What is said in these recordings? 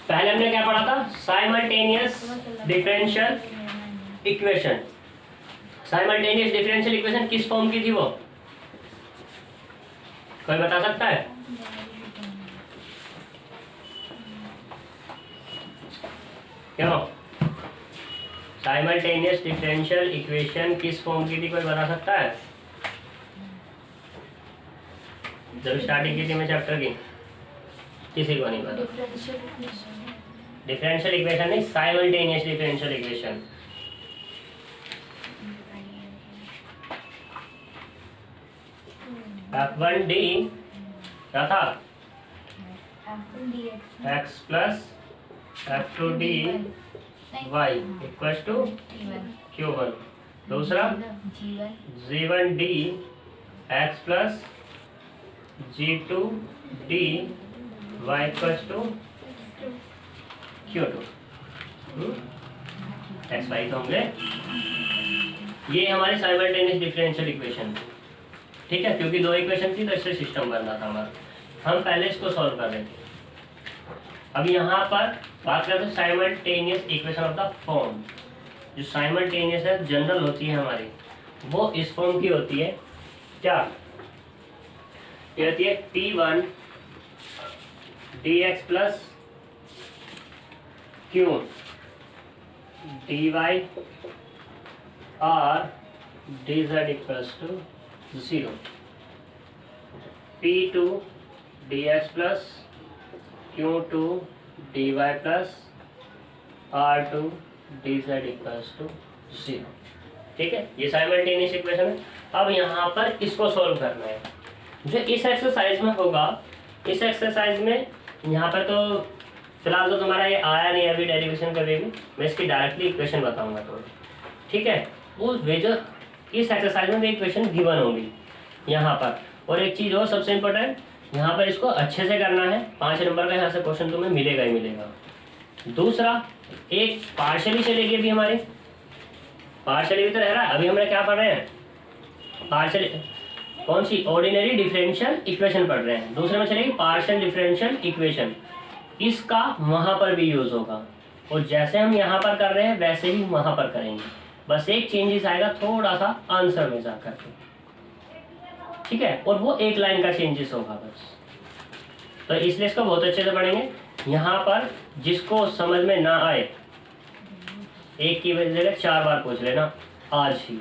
पहले हमने क्या पढ़ा था, simultaneous differential equation. Simultaneous differential equation किस फॉर्म की थी वो, कोई बता सकता है? क्यों साइमल्टेनियस डिफरेंशियल इक्वेशन किस फॉर्म की थी, कोई बता सकता है? जब स्टार्टिंग की थी मैं चैप्टर की, किसी को नहीं पता? डिफरेंशियल इक्वेशन नहीं, साइमल्टेनियस डिफरेंशियल इक्वेशन। F1D क्या था, x plus F2D y equal to Q1। दूसरा G1D x plus G2D y equal to Q2। X y तो होंगे, ये हमारी साइमल्टेनियस डिफरेंशियल इक्वेशन थी, ठीक है, क्योंकि दो इक्वेशन थी तो इससे सिस्टम बनना था हमारा। हम पहले इसको सॉल्व कर रहे थे। अब यहाँ पर बात करते हैं simultaneous equation of the form. जो साइमल्टेनियस है जनरल होती है हमारी, वो इस फॉर्म की होती है, क्या ये होती है, P1 dx plus Q dy और dz equals to 0। P2 dx plus Q2 dy plus R2 dz equals to 0। ठीक है, ये साइमल्टेनियस इक्वेशन है। अब यहाँ पर इसको सॉल्व करना है। जो इस एक्सरसाइज में होगा, इस एक्सरसाइज में यहाँ पर तो फिलहाल तो तुम्हारा ये आया नहीं अभी डेरिवेशन करके भी, मैं इसकी डायरेक्टली इक्वेशन बताऊंगा तो, ठीक है। वो वे जो इस एक्सरसाइज में इक्वेशन गिवन होगी यहाँ पर। और एक चीज़ और सबसे इम्पोर्टेंट, यहाँ पर इसको अच्छे से करना है, 5 नंबर का यहाँ से क्वेश्चन तुम्हें मिलेगा ही मिलेगा। दूसरा, एक पार्शियली चलेगी अभी हमारी, पार्शियली भी तो रह रहा है। अभी हमने क्या पढ़ रहे हैं, पार्शियली कौन सी, ऑर्डिनरी डिफरेंशियल इक्वेशन पढ़ रहे हैं। दूसरे में चलेगी पार्शियल डिफरेंशियल इक्वेशन, इसका वहाँ पर भी यूज़ होगा। और जैसे हम यहाँ पर कर रहे हैं वैसे ही वहाँ पर करेंगे, बस एक चेंजेस आएगा थोड़ा सा आंसर में जाकर के, ठीक है। और वो एक लाइन का चेंजेस होगा बस। तो इसलिए इसको बहुत अच्छे से पढ़ेंगे। यहाँ पर जिसको समझ में ना आए, एक की जगह 4 बार पूछ लेना आज ही,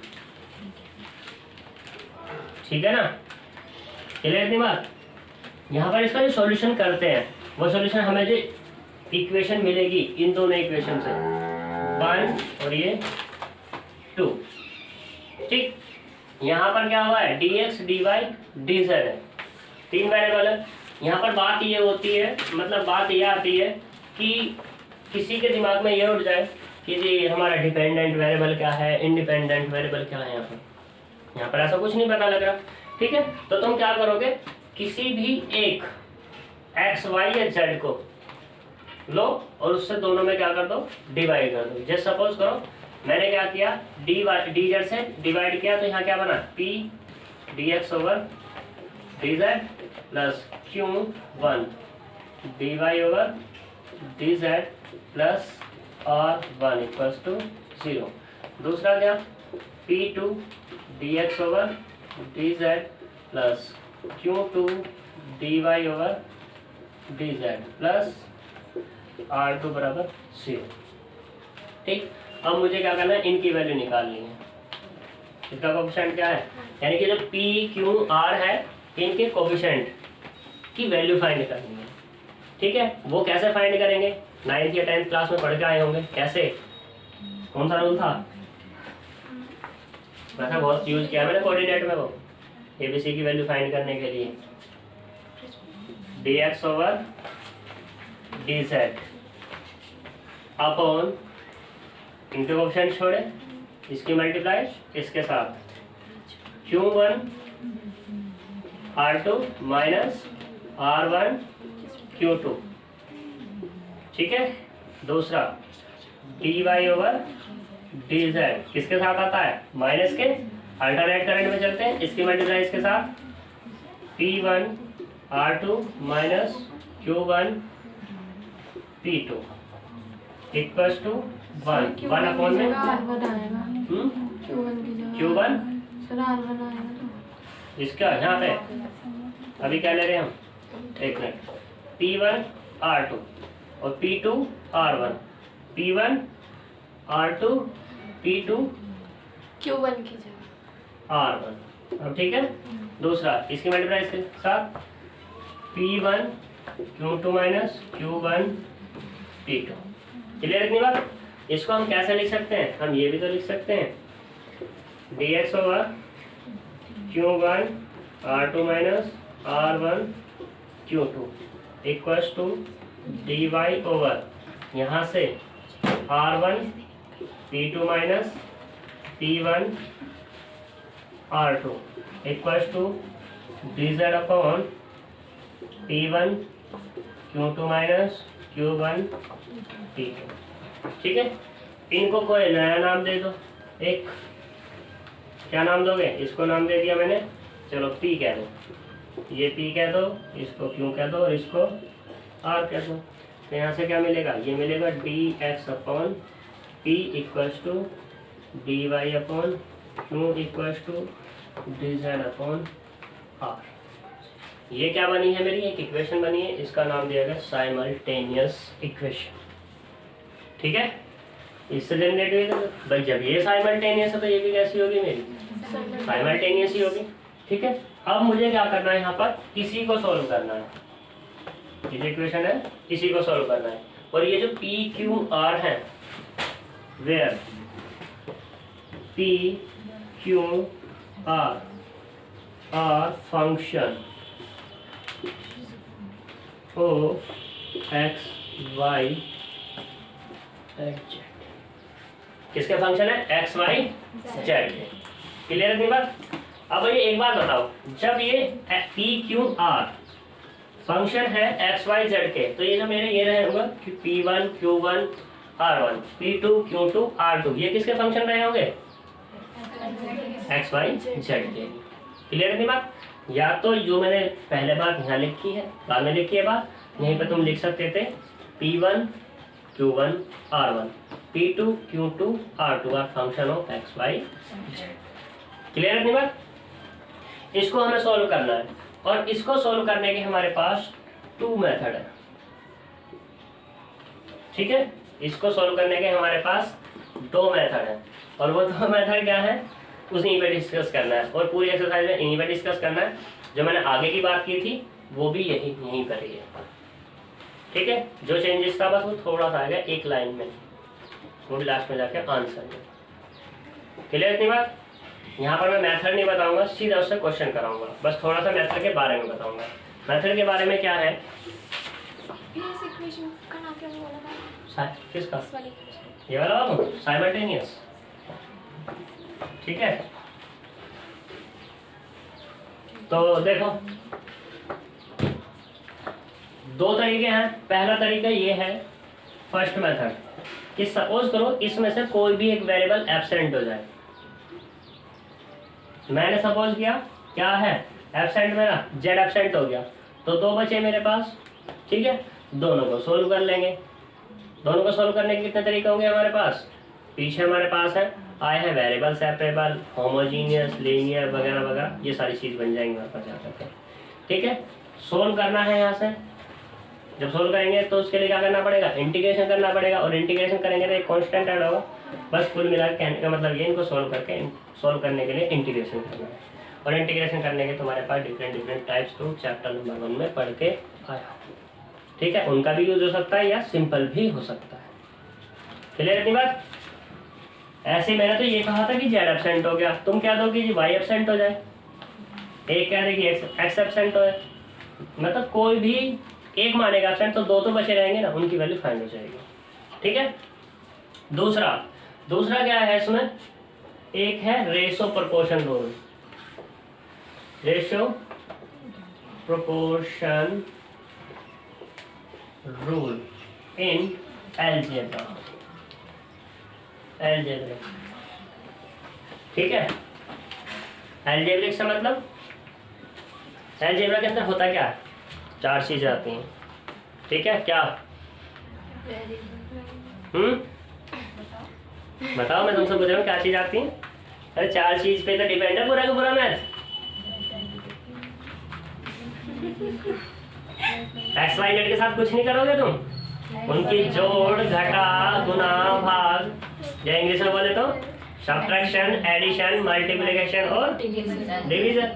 ठीक है ना। क्लियर इतनी बात। यहाँ पर इसका जो सॉल्यूशन करते हैं, वो सॉल्यूशन हमें जो इक्वेशन मिलेगी इन दोनों इक्वेशन से, 1 और ये 2, ठीक। यहाँ पर क्या हुआ है, dx dy dz है, 3 वेरिएबल है। यहाँ पर बात ये होती है, मतलब बात ये आती है कि किसी के दिमाग में ये उठ जाए कि जी हमारा डिपेंडेंट वेरिएबल क्या है, इंडिपेंडेंट वेरिएबल क्या है। यहाँ पर ऐसा कुछ नहीं पता लग रहा, ठीक है। तो तुम क्या करोगे, किसी भी एक x y या z को लो और उससे दोनों में क्या कर दो, डिवाइड कर दो। जैसे सपोज करो मैंने क्या किया, dz से डिवाइड किया, तो यहाँ क्या बना, p dx over dz plus q1 dy over dz plus r1 equals to 0। दूसरा क्या, p2 dx over dz plus q2 dy over dz plus r2 बराबर 0, ठीक। अब मुझे क्या करना है, इनकी वैल्यू निकालनी है। इसका कोफिशिएंट क्या है, यानी कि जो p q r है, इनके कोफिशिएंट की वैल्यू फाइंड करनी है, ठीक है। वो कैसे फाइंड करेंगे, 9th या 10th क्लास में पढ़ के आए होंगे। कैसे, कौन सा रूल था, वैसे बहुत यूज किया मैंने कोऑर्डिनेट में, वो एबीसी की वैल्यू फाइंड करने के लिए, dx ओवर dz अपॉन, इनके ऑप्शन छोड़े, इसकी मल्टीप्लाई इसके साथ, q1 r2 minus r1 q2, ठीक है। दूसरा dy ओवर dz किसके साथ आता है, माइनस के, अल्टरनेट करंट में चलते हैं, इसकी मल्टीप्लाई इसके साथ, p1 r2 minus q1 P2 equals to 1 1 upon में Q1 इसका यहाँ पे अभी क्या ले रहे हैं हम, एक मिनट, P1 R2 और P2 R1, P1 R2 P2 Q1 की जगह R1। अब ठीक है, दूसरा इसकी मल्टीप्लाई इसके साथ P1 Q2 minus Q1 P2। Clear इतनी बात? इसको हम कैसे लिख सकते हैं, हम ये भी तो लिख सकते हैं dx over Q1 R2 minus R1 Q2 equals to dy over यहाँ से R1 P2 minus P1 R2 equals to dz upon P1 Q2 minus Q1 P2। ठीक है, इनको कोई नया नाम दे दो। एक क्या नाम दोगे, इसको नाम दे दिया मैंने, चलो P कह दो, ये P कह दो, इसको Q कह दो और इसको R कह दो। तो यहाँ से क्या मिलेगा, ये मिलेगा dx upon P equals to dy upon Q equals to dz upon R। ये क्या बनी है मेरी, एक इक्वेशन बनी है, इसका नाम दिया गया साइमल्टेनियस इक्वेशन। ठीक है, इससे जनरेट हुई भाई, जब ये साइमल्टेनियस है तो ये भी कैसी होगी मेरी, साइमल्टेनियस ही होगी। ठीक है, अब मुझे क्या करना है, यहाँ पर इसी को सॉल्व करना है, ये इक्वेशन है इसी को सॉल्व करना है। और ये जो P Q R है, where P Q R are function of x y z। किसके फंक्शन है, x y z। क्लियर है बात? अब ये एक बात बताओ, जब ये P Q R फंक्शन है x y z के, तो ये जो मेरे ये रहे होंगे P1 Q1 R1 P2 Q2 R2, ये किसके फंक्शन रहे होंगे, x y z के। क्लियर है बात? या तो जो मैंने पहले बात यहाँ लिखी है, बाद में लिखी है बात, यहीं पे तुम लिख सकते थे P1 Q1 R1 P2 Q2 R2 are function of x y z। Clear है बात? इसको हमें सॉल्व करना है, और इसको सॉल्व करने के हमारे पास 2 मेथड है। ठीक है, इसको सॉल्व करने के हमारे पास 2 मेथड है, और वो 2 मेथड क्या है उसी पे डिस्कस करना है, और पूरी एक्सरसाइज में इन्हीं पे डिस्कस करना है। जो मैंने आगे की बात की थी वो भी यहीं पर ही है। ठीक है, जो चेंजेस था बस वो थोड़ा सा आएगा एक लाइन में, वो भी लास्ट में जाके आंसर में। क्लियर इतनी बात? यहाँ पर मैं मेथड नहीं बताऊंगा, सीधा उससे क्वेश्चन कराऊंगा, बस थोड़ा सा मेथड के बारे में बताऊंगा। मेथड के बारे में क्या है, किसका, ये वाला साइमल्टेनियस। ठीक है, तो देखो 2 तरीके हैं। पहला तरीका ये है फर्स्ट मेथड कि सपोज करो इसमें से कोई भी एक वेरिएबल एब्सेंट हो जाए। मैंने सपोज किया क्या है एब्सेंट, मेरा z एब्सेंट हो गया, तो 2 बचे मेरे पास। ठीक है, दोनों को सोल्व कर लेंगे। दोनों को सोल्व करने के कितने तरीके होंगे हमारे पास, पीछे हमारे पास है आए हैं वेरिएबल सेपरेबल, होमोजीनियस, लीनियर वगैरह वगैरह, ये सारी चीज़ बन जाएंगी हमारे पास यहाँ तक। ठीक है, सोल्व करना है यहाँ से। जब सोल्व करेंगे तो उसके लिए क्या करना पड़ेगा, इंटीग्रेशन करना पड़ेगा, और इंटीग्रेशन करेंगे तो एक कांस्टेंट ऐड होगा। बस कुल मिला के कहने का मतलब ये, इनको सोल्व करने के लिए इंटीग्रेशन करना है। और इंटीग्रेशन करने के तुम्हारे पास डिफरेंट टाइप्स तो चैप्टर नंबर 1 में पढ़ के आया। ठीक है, उनका भी यूज हो सकता है या सिंपल भी हो सकता है। क्लियर इतनी बात? ऐसे मैंने तो ये कहा था कि z एब्सेंट हो गया, तुम क्या दोगे जी y एब्सेंट हो जाए, एक कह रहे कि x एब्सेंट हो, मतलब कोई भी एक मानेगा एब्सेंट, तो 2 तो बचे रहेंगे ना, उनकी वैल्यू फाइंड हो जाएगी। ठीक है, दूसरा क्या है इसमें, एक है ratio proportion rule. Ratio proportion rule in algebra. Algebraic, ठीक है, अलजेब्रिक से मतलब अलजेब्रा के अंदर होता क्या है, 4 चीजें आती हैं। ठीक है, क्या हम्म, बताओ, मैं तुमसे पूछ रहा हूँ क्या चीज आती है? अरे 4 चीज पे तो डिपेंड है पूरा का पूरा मैथ। एक्स वाई जेड के साथ कुछ नहीं करोगे तुम, उनकी जोड़, घटा, गुना, भाग, या इंग्लिश में बोले तो सब्ट्रैक्शन, एडिशन, मल्टीप्लिकेशन और डिवीजन।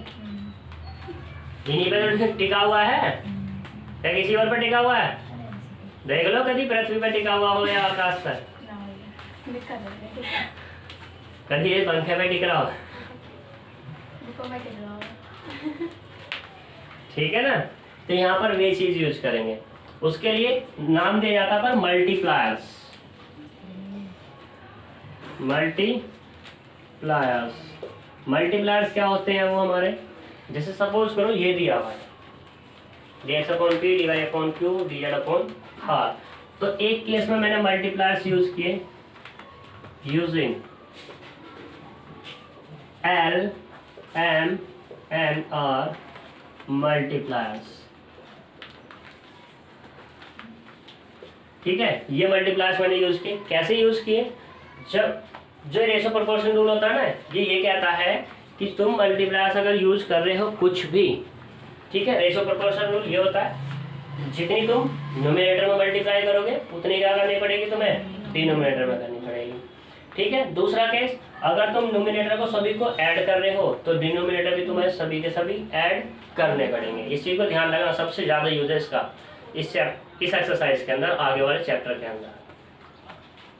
इन्हीं पे तो टिका हुआ है, या किसी और पर टिका हुआ है? देख लो कभी पृथ्वी पर टिका हुआ हो या आकाश पर, कभी ये पंखे पे टिक रहा हो। ठीक है ना? तो यहाँ पर वे चीज यूज करेंगे, उसके लिए नाम दिया जाता है मल्टीप्लायर्स। मल्टीप्लायर्स क्या होते हैं? वो हमारे, जैसे सपोज करो ये दिया हुआ है dx upon p dy upon q dz upon r, तो एक केस में मैंने मल्टीप्लायर्स यूज किए using L, M, N, R multipliers. ठीक है, ये मल्टीप्लायर्स मैंने यूज किए। कैसे यूज किए? जब जो रेशो प्रोपोर्शन रूल होता है ना, ये कहता है कि तुम मल्टीप्लायर्स अगर यूज कर रहे हो कुछ भी, ठीक है, रेशो प्रोपोर्शन रूल ये होता है जितनी तुम न्यूमरेटर में मल्टीप्लाई करोगे उतनी क्या करनी पड़ेगी तुम्हें, डिनोमिनेटर में करनी पड़ेगी। ठीक है, दूसरा केस, अगर तुम न्यूमरेटर को सभी को ऐड कर रहे हो तो डिनोमिनेटर भी तुम्हें सभी के सभी ऐड करने पड़ेंगे। इस चीज को ध्यान रखना, सबसे ज्यादा यूज है इसका इस एक्सरसाइज के अंदर, आगे वाले चैप्टर के अंदर।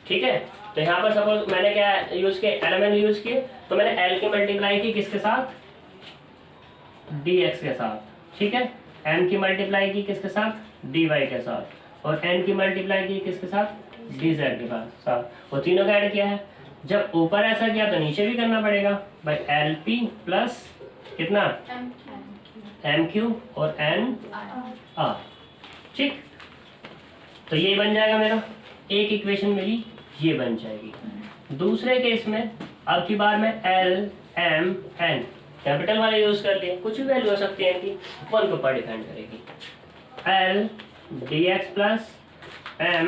ठीक है, तो यहाँ पर सपोज मैंने क्या यूज किया, एलिमेंट यूज किए, तो मैंने एल की मल्टीप्लाई की किसके साथ, dx के साथ। ठीक है, m की मल्टीप्लाई की किसके साथ, dy के साथ, और n की मल्टीप्लाई की किसके साथ, dz के साथ, वो तीनों का ऐड किया है। जब ऊपर ऐसा किया तो नीचे भी करना पड़ेगा भाई, LP प्लस कितना MQ और NR। ठीक, तो ये बन जाएगा मेरा, एक इक्वेशन मेरी ये बन जाएगी। दूसरे केस में अब की बार में L, M, N कैपिटल वाले यूज कर लिए, कुछ भी वैल्यू हो सकती है इनकी, वन के ऊपर डिपेंड करेगी। L dx plus M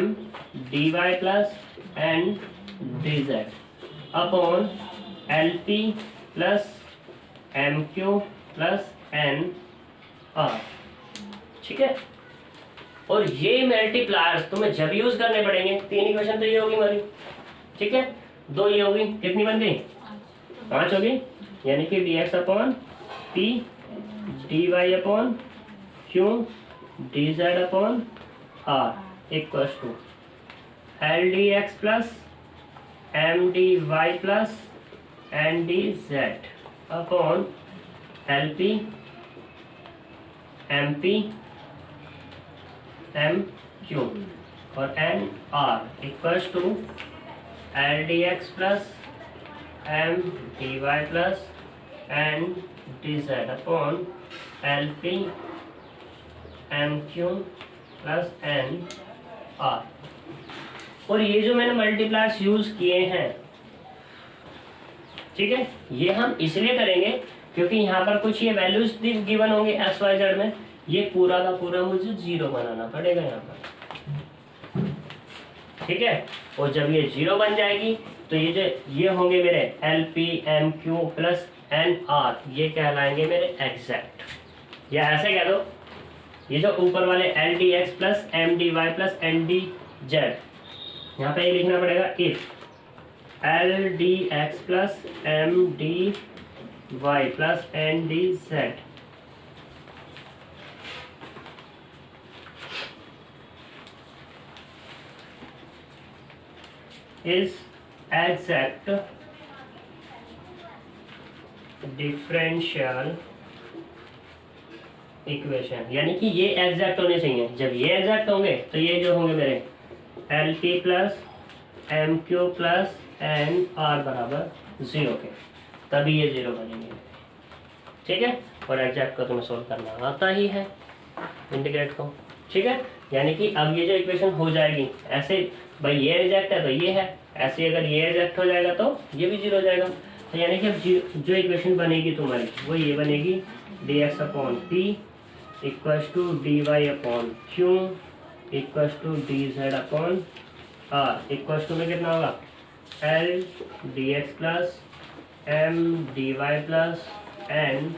dy plus N dz upon LP plus MQ plus N R। ठीक है, और ये मल्टीप्लायर्स तुम्हें जब यूज करने पड़ेंगे, 3 इक्वेशन तो ये होगी हमारी। ठीक है, 2 ये होगी, कितनी बन गई, 5 होगी, यानी कि dx upon p dy upon q dz upon r equals to l dx plus m dy plus n dz upon lp mp mq और nr equals to l dx plus m dy plus n dz upon lp mq plus n r। और ये जो मैंने multipliers use किए हैं, ठीक है, ये हम इसलिए करेंगे क्योंकि यहाँ पर कुछ ये वैल्यूज गिवन होंगे एक्स वाई जेड में, ये पूरा का पूरा मुझे 0 बनाना पड़ेगा यहाँ पर। ठीक है, और जब ये 0 बन जाएगी तो ये जो ये होंगे मेरे LP MQ प्लस NR, ये कहलाएंगे मेरे एग्जैक्ट। या ऐसे कह दो, ये जो ऊपर वाले LDX plus MDY plus NDZ, यहाँ पे ये लिखना पड़ेगा if LDX plus MDY plus NDZ is exact differential equation, यानी कि ये एग्जैक्ट होने चाहिए। जब ये एग्जैक्ट होंगे तो ये जो होंगे मेरे LP plus MQ plus NR बराबर 0 के, तभी ये 0 बनेंगे। ठीक है, और एग्जैक्ट को तुम्हें सोल्व करना आता ही है, इंटीग्रेट को। ठीक है, यानी कि अब ये जो इक्वेशन हो जाएगी ऐसे, भाई ये एग्जैक्ट है तो ये है, ऐसे अगर ये एग्जैक्ट हो जाएगा तो ये भी 0 हो जाएगा। तो यानी कि अब जो इक्वेशन बनेगी तुम्हारी वो ये बनेगी dx upon p equals to dy upon q equals to d z upon r equals to में कितना होगा l d x plus m d y plus n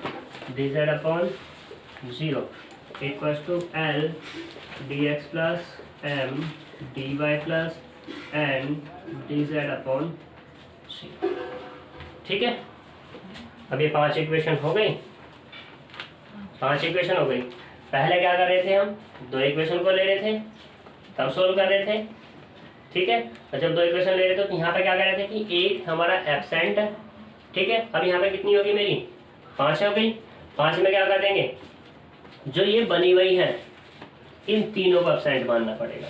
d z upon zero equals to l d x plus m d y plus n d z upon zero. ठीक है, अब ये 5 equation हो गई, 5 equation हो गई। पहले क्या कर रहे थे हम 2 इक्वेशन को ले रहे थे तब सोल्व कर रहे थे। ठीक है, तो जब 2 इक्वेशन ले रहे थे तो यहाँ पे क्या कर रहे थे कि एक हमारा एब्सेंट है। ठीक है, अब यहाँ पे कितनी होगी मेरी 5 हो गई। 5 में क्या कर देंगे जो ये बनी हुई है इन तीनों को एब्सेंट मानना पड़ेगा।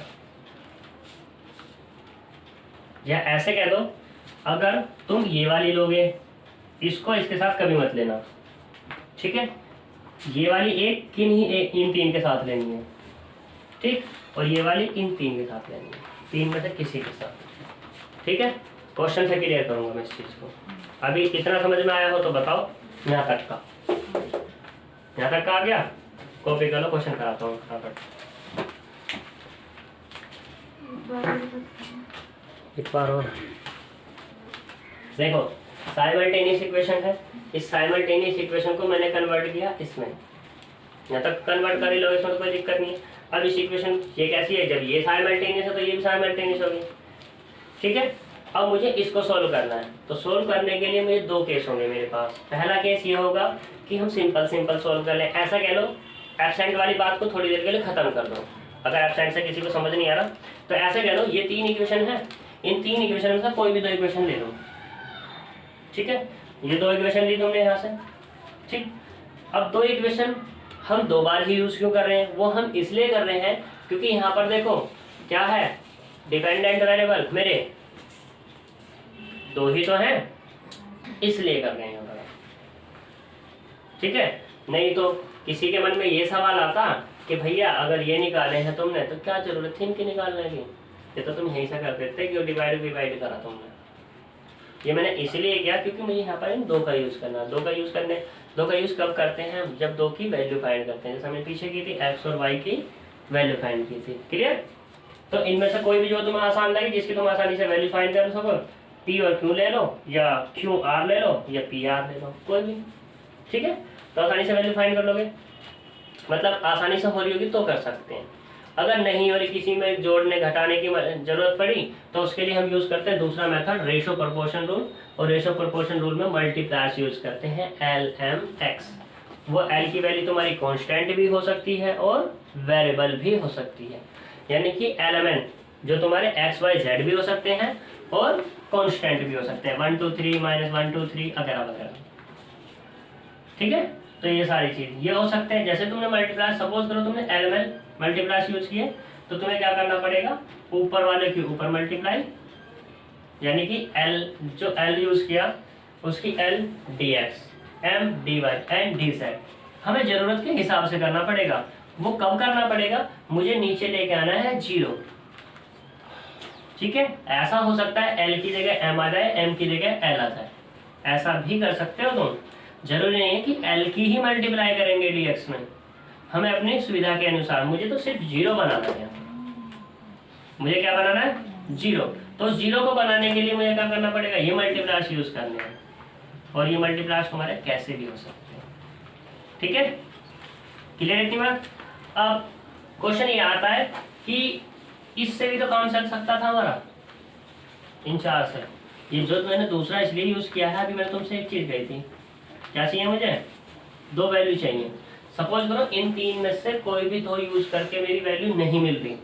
या ऐसे कह दो अगर तुम ये वाली लोगे इसको इसके साथ कभी मत लेना। ठीक है, ये वाली एक किन ही इन 3 के साथ लेनी है। ठीक, और ये वाली इन 3 के साथ लेनी है, 3 में से किसी के साथ। ठीक है, क्वेश्चन से क्लियर करूंगा मैं इस चीज़ को। अभी इतना समझ में आया हो तो बताओ। यहाँ तक का आ गया, कॉपी कर लो, क्वेश्चन कराता हूँ फटाफट। एक बार और देखो, साइमल्टेनियस इक्वेशन है। इस साइमल्टेनियस इक्वेशन को मैंने कन्वर्ट किया इसमें, यहाँ तक कन्वर्ट कर ही लो, इसमें तो कोई दिक्कत नहीं है। अब इस इक्वेशन ये कैसी है, जब ये साइमल्टेनियस है तो ये भी साइमल्टेनियस होगी। ठीक है, अब मुझे इसको सोल्व करना है, तो सोल्व करने के लिए मुझे 2 केस होंगे मेरे पास। पहला केस ये होगा कि हम सिंपल सोल्व कर लें। ऐसा कह लो एब्सेंट वाली बात को थोड़ी देर के लिए ख़त्म कर दो। अगर एब्सेंट से किसी को समझ नहीं आ रहा तो ऐसे कह लो ये 3 इक्वेशन है, इन 3 इक्वेशन में से कोई भी 2 इक्वेशन ले लो। ठीक है, ये 2 इक्वेशन ली तुमने यहाँ से। ठीक, अब 2 इक्वेशन हम 2 बार ही यूज़ क्यों कर रहे हैं, वो हम इसलिए कर रहे हैं क्योंकि यहाँ पर देखो क्या है, डिपेंडेंट वेरिएबल मेरे 2 ही तो हैं, इसलिए कर रहे हैं यहाँ पर। ठीक है, नहीं तो किसी के मन में ये सवाल आता कि भैया अगर ये निकाले हैं तुमने तो क्या जरूरत थी इनके निकालने की, ये तो तुम यहीं से कर देते, क्यों डिवाइड करा तुमने। ये मैंने इसलिए किया क्योंकि मुझे यहाँ पर इन 2 का यूज़ करना है। 2 का यूज़ कब करते हैं, जब 2 की वैल्यू फाइंड करते हैं। जैसे हमने पीछे की थी एक्स और वाई की वैल्यू फाइंड की थी। क्लियर, तो इनमें से कोई भी जो तुम्हें आसान लगे, जिसकी तुम आसानी से वैल्यू फाइंड कर सको, पी और क्यू ले लो या क्यू आर ले लो या पी आर ले लो, कोई भी। ठीक है, तो आसानी से वैल्यू फाइंड कर लोगे, मतलब आसानी से हो रही होगी तो कर सकते हैं। अगर नहीं हो रही, किसी में जोड़ने घटाने की जरूरत पड़ी तो उसके लिए हम यूज़ करते हैं दूसरा मेथड, रेशो प्रोपोर्शन रूल। और रेशो प्रोपोर्शन रूल में मल्टीप्लायर्स यूज़ करते हैं LMX। वो L की वैल्यू तुम्हारी कांस्टेंट भी हो सकती है और वेरिएबल भी हो सकती है, यानी कि एलिमेंट जो तुम्हारे x y z भी हो सकते हैं और कांस्टेंट भी हो सकते हैं, 1 2 3 -1 2 3 वगैरह वगैरह। ठीक है, तो ये सारी चीज़ ये हो सकते हैं। जैसे तुमने मल्टीप्लाई, सपोज करो तुमने एलिमेंट मल्टीप्लायर्स यूज किए तो तुम्हें क्या करना पड़ेगा, ऊपर वाले के ऊपर मल्टीप्लाई, यानी कि L जो L यूज किया उसकी L dx M dy and dz हमें ज़रूरत के हिसाब से करना पड़ेगा। वो कब करना पड़ेगा, मुझे नीचे लेके आना है 0। ठीक है, ऐसा हो सकता है L की जगह M आ जाए, M की जगह L आ जाए, ऐसा भी कर सकते हो तुम। जरूरी नहीं है कि L की ही मल्टीप्लाई करेंगे dx में, हमें अपनी सुविधा के अनुसार, मुझे तो सिर्फ 0 बनाना है। मुझे क्या बनाना है, 0। तो 0 को बनाने के लिए मुझे क्या करना पड़ेगा, ये मल्टीप्लायर्स यूज करने हैं। और ये मल्टीप्लायर्स तुम्हारे कैसे भी हो सकते हैं। ठीक है, क्लियर है इतनी बात। अब क्वेश्चन ये आता है कि इससे भी तो काम चल सकता था हमारा, इन 4 से। ये जो मैंने दूसरा इसलिए यूज किया है, अभी मैंने तुमसे एक चीज कही थी, क्या चाहिए मुझे, 2 वैल्यू चाहिए। सपोज करो इन 3 में से कोई भी 2 यूज करके मेरी वैल्यू नहीं मिल रही।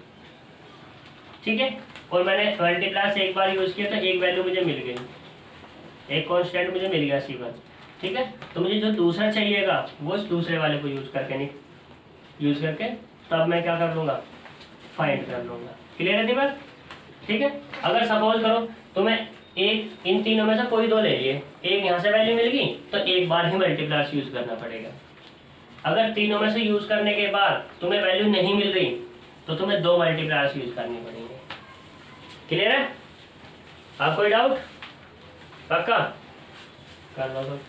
ठीक है, और मैंने मल्टीप्लाई से एक बार यूज किया तो एक वैल्यू मुझे मिल गई, एक कांस्टेंट मुझे मिल गया C1। ठीक है, तो मुझे जो दूसरा चाहिएगा वो इस दूसरे वाले को यूज करके तब मैं क्या कर लूँगा, फाइंड कर लूँगा। क्लियर है बात। ठीक है, अगर सपोज करो तुम्हें एक इन तीनों में से कोई 2 ले लिए, एक यहाँ से वैल्यू मिल गई तो एक बार ही मल्टीप्लायर्स यूज करना पड़ेगा। अगर तीनों में से यूज करने के बाद तुम्हें वैल्यू नहीं मिल रही तो तुम्हें 2 मल्टीप्लायर्स यूज करने पड़ेंगे। क्लियर है, आप कोई डाउट, पक्का कर लो तो।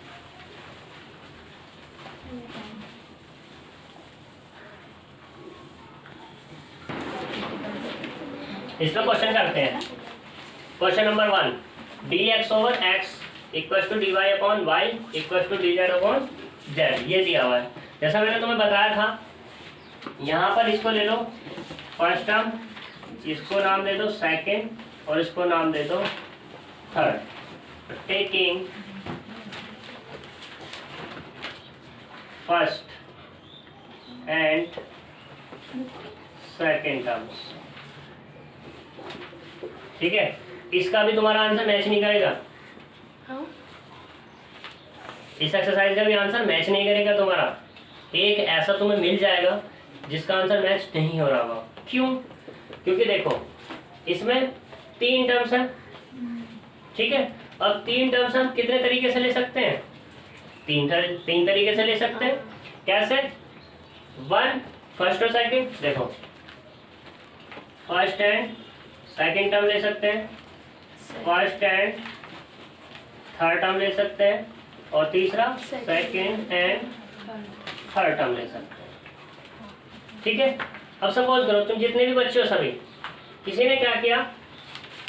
इसमें क्वेश्चन करते हैं। Question number 1, dx over x equal to dy upon y equal to dz upon z, ये दिया हुआ है। जैसा मैंने तुम्हें बताया था, यहाँ पर इसको ले लो फर्स्ट टर्म, इसको नाम दे दो सेकेंड और इसको नाम दे दो third. Taking first and second terms, ठीक है। इसका भी तुम्हारा आंसर मैच नहीं करेगा, हाँ इस एक्सरसाइज का भी आंसर मैच नहीं करेगा तुम्हारा। एक ऐसा तुम्हें मिल जाएगा जिसका आंसर मैच नहीं हो रहा होगा। क्यों? क्योंकि देखो इसमें 3 टर्म्स हैं, ठीक है। अब 3 टर्म्स हम कितने तरीके से ले सकते हैं? 3 तरीके से ले सकते हैं। कैसे? 1 फर्स्ट और सेकंड, देखो फर्स्ट एंड सेकंड टर्म ले सकते हैं, फर्स्ट एंड थर्ड टर्म ले सकते हैं, और तीसरा सेकंड एंड थर्ड टर्म ले सकते हैं, ठीक है। अब सपोज करो तुम जितने भी बच्चे हो सभी, किसी ने क्या किया,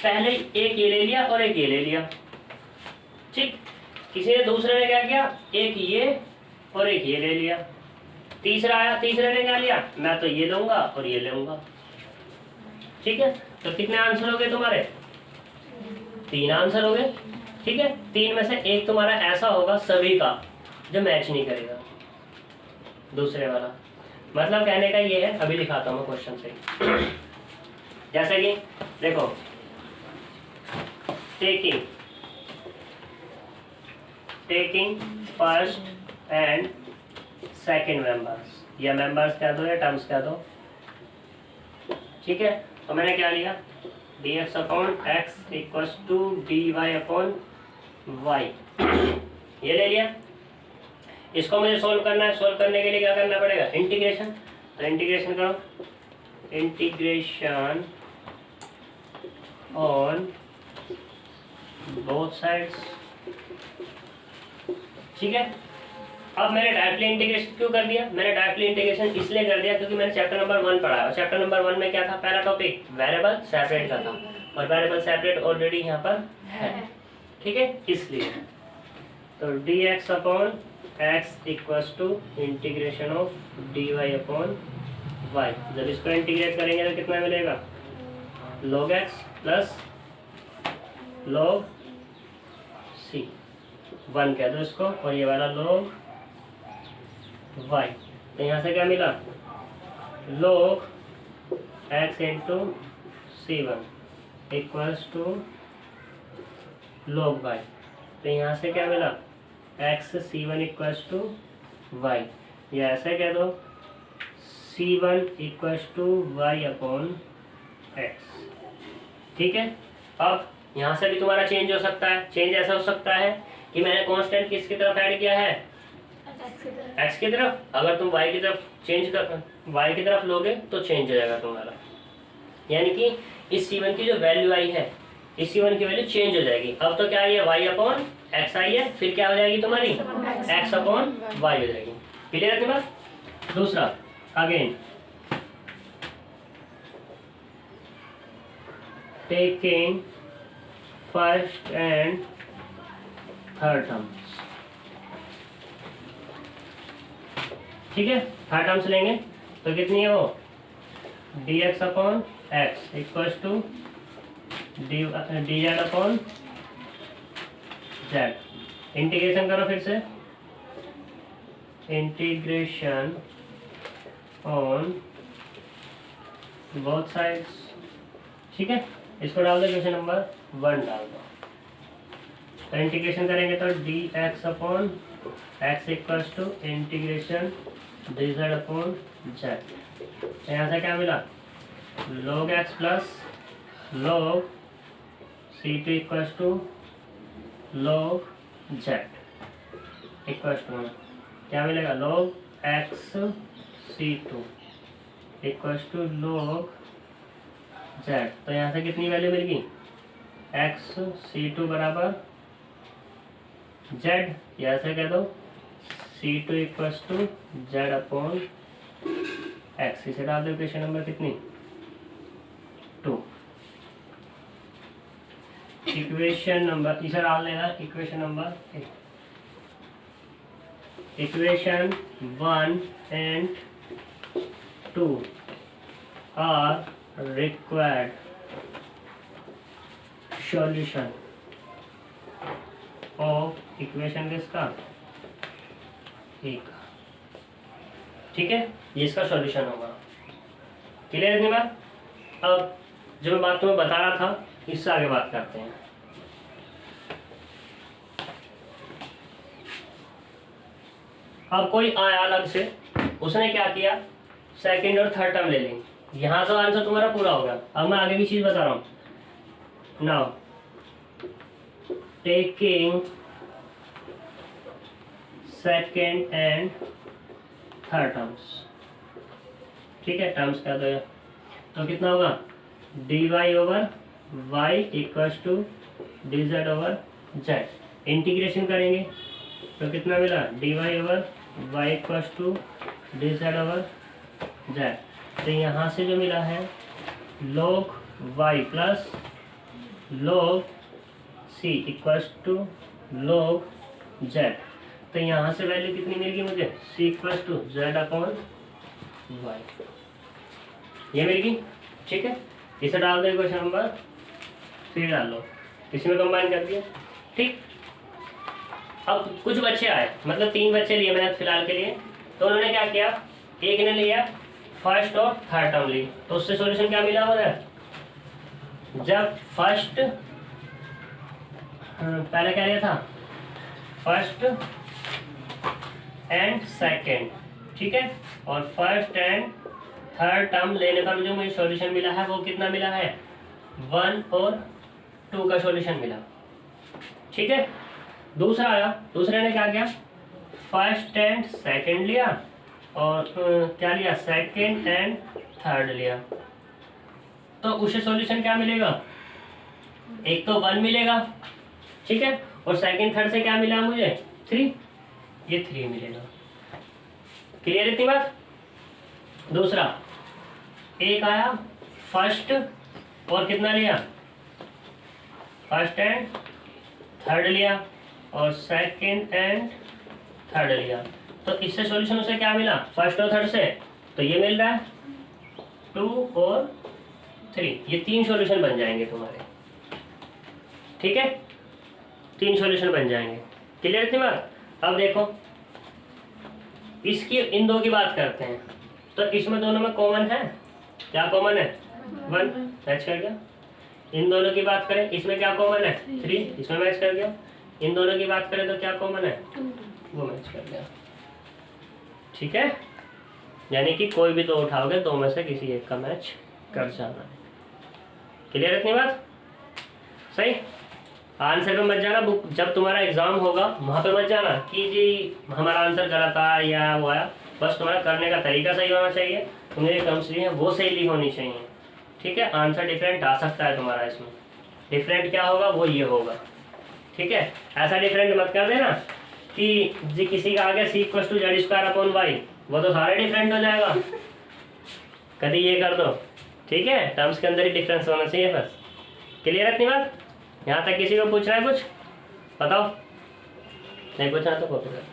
पहले एक ये ले लिया और एक ये ले लिया, ठीक। किसी ने दूसरे ने क्या किया, एक ये और एक ये ले लिया। तीसरा आया, तीसरे ने क्या लिया, मैं तो ये लूंगा और ये लूंगा, ठीक है। तो कितने आंसर हो गए तुम्हारे? 3 आंसर हो गए, ठीक है। 3 में से एक तुम्हारा ऐसा होगा सभी का जो मैच नहीं करेगा दूसरे वाला। मतलब कहने का ये है, अभी दिखाता हूँ मैं क्वेश्चन से। जैसे कि देखो, taking first and second members, या मेंबर्स कह दो या टर्म्स कह दो, ठीक है। तो मैंने क्या लिया, dx upon x equals to dy upon y, ये ले लिया। इसको मुझे सोल्व करना है। सोल्व करने के लिए क्या करना पड़ेगा, इंटीग्रेशन। तो इंटीग्रेशन करो, इंटीग्रेशन ऑन बोथ साइड्स, ठीक है। अब मैंने डायरेक्टली इंटीग्रेशन क्यों कर दिया? मैंने डायरेक्टली इंटीग्रेशन इसलिए कर दिया क्योंकि मैंने चैप्टर नंबर 1 पढ़ा है। चैप्टर नंबर 1 में क्या था, पहला टॉपिक वेरिएबल सेपरेट का था, और वेरिएबल सेपरेट ऑलरेडी यहाँ पर है, ठीक है, इसलिए। तो dx upon x equals to integration of dy upon y। जब इसको इंटीग्रेट करेंगे तो कितना मिलेगा, log x plus log c, 1 कह दो इसको, और ये वाला log y। तो यहाँ से क्या मिला, log x into c1 equals to log y। तो यहाँ से क्या मिला, x c1 equals to y, या ऐसे कह दो c1 equals to y upon x, ठीक है। अब यहाँ से भी तुम्हारा चेंज हो सकता है। चेंज ऐसा हो सकता है कि मैंने कांस्टेंट किसकी तरफ ऐड किया है, x की तरफ। अगर तुम y की तरफ y की तरफ लोगे तो चेंज हो जाएगा तुम्हारा, यानी कि इस c1 की जो वैल्यू आई है, इस c1 की वैल्यू चेंज हो जाएगी। अब तो क्या आई है, y अपॉन x आई है, फिर क्या हो जाएगी तुम्हारी, x अपॉन y हो जाएगी। क्लियर है तुम्हारा? दूसरा again, taking first and third terms, ठीक है। थर्ड टर्म्स लेंगे तो कितनी है वो, dx upon x equals to dz upon z। Integration करो फिर से, इंटीग्रेशन ऑन बोथ साइड्स, ठीक है। इसको डाल दो, क्वेश्चन नंबर 1 डाल दो। तो इंटीग्रेशन करेंगे तो dx upon x equals to integration dz upon z। यहाँ से क्या मिला, log x plus log c2 equals to log z equals to क्या मिलेगा, log x c2 equals to log z। तो यहाँ से कितनी वैल्यू मिलेगी, x c2 बराबर z, यहाँ से कह दो c2 equals to z upon x। इसे डाल दो, क्वेश्चन नंबर कितनी 2। इक्वेशन नंबर इसे डाल देना, equation number equation 1 and 2 are required solution of equation किसका, एक, ठीक है, ये इसका सॉल्यूशन होगा। क्लियर है इतनी बात। अब जो मैं बात तुम्हें बता रहा था इससे आगे बात करते हैं। अब कोई आया अलग से, उसने क्या किया, सेकंड और थर्ड टर्म ले ली, यहाँ तो आंसर तुम्हारा पूरा होगा। अब मैं आगे की चीज बता रहा हूँ। Now taking second and third terms, ठीक है, टर्म्स क्या तो कितना होगा, dy over y equals to dz over z। Integration करेंगे तो कितना मिला, dy over y equals to dz over z। तो यहाँ से जो मिला है log y plus log c equals to log z। तो यहाँ से वैल्यू कितनी मिलेगी मुझे, c equals to z upon y, ये मिलेगी, ठीक है। इसे डाल दो क्वेश्चन नंबर 3 डाल लो, इसमें कंबाइन कर दिया, ठीक। अब कुछ बच्चे आए, मतलब 3 बच्चे लिए मैंने फिलहाल के लिए, तो उन्होंने क्या किया, एक ने लिया फर्स्ट और थर्ड टर्म ली, तो उससे सॉल्यूशन क्या मिला हो रहा है, जब फर्स्ट पहले क्या लिया था, फर्स्ट एंड सेकेंड, ठीक है, और फर्स्ट एंड थर्ड टर्म लेने पर जो मुझे सॉल्यूशन मिला है वो कितना मिला है, 1 और 2 का सॉल्यूशन मिला, ठीक है। दूसरा आया, दूसरे ने क्या किया, फर्स्ट एंड सेकंड लिया और क्या लिया, सेकंड एंड थर्ड लिया, तो उसे सॉल्यूशन क्या मिलेगा, एक तो 1 मिलेगा, ठीक है, और सेकंड थर्ड से क्या मिला मुझे 3, ये 3 मिलेगा। क्लियर है इतनी बात। दूसरा एक आया फर्स्ट और कितना लिया, फर्स्ट एंड थर्ड लिया और सेकंड एंड थर्ड लिया, तो इससे सॉल्यूशन उसे क्या मिला, फर्स्ट और थर्ड से, तो ये मिल रहा है 2 और 3, ये 3 सॉल्यूशन बन जाएंगे तुम्हारे, ठीक है, 3 सॉल्यूशन बन जाएंगे। क्लियर इतनी बात। अब देखो इसकी इन दो की बात करते हैं, तो इसमें दोनों में कॉमन है, क्या कॉमन है, 1, मैच कर गया। इन दोनों की बात करें, इसमें क्या कॉमन है, 3, इसमें मैच कर गया। इन दोनों की बात करें तो क्या कॉमन है, वो मैच कर गया, ठीक है। यानी कि कोई भी 2 उठाओगे, 2 में से किसी एक का मैच कर जाना है। क्लियर इतनी बात, सही। आंसर पे मत जाना, बुक जब तुम्हारा एग्जाम होगा वहाँ पे मत जाना कि जी हमारा आंसर गलत आया या वो आया, बस तुम्हारा करने का तरीका सही होना चाहिए, तुम्हें जो टर्म्स ली हैं वो सही ली होनी चाहिए, ठीक है। आंसर डिफरेंट आ सकता है तुम्हारा, इसमें डिफरेंट क्या होगा, वो ये होगा, ठीक है। ऐसा डिफरेंट मत कर देना कि जी किसी का आ गया c equals to z square upon y, वो तो सारे डिफरेंट हो जाएगा, कभी ये कर दो, ठीक है। टर्म्स के अंदर ही डिफरेंस होना चाहिए बस। क्लियर है इतनी बात। यहाँ तक किसी को पूछना है कुछ, बताओ, नहीं पूछना तो कॉपी कर।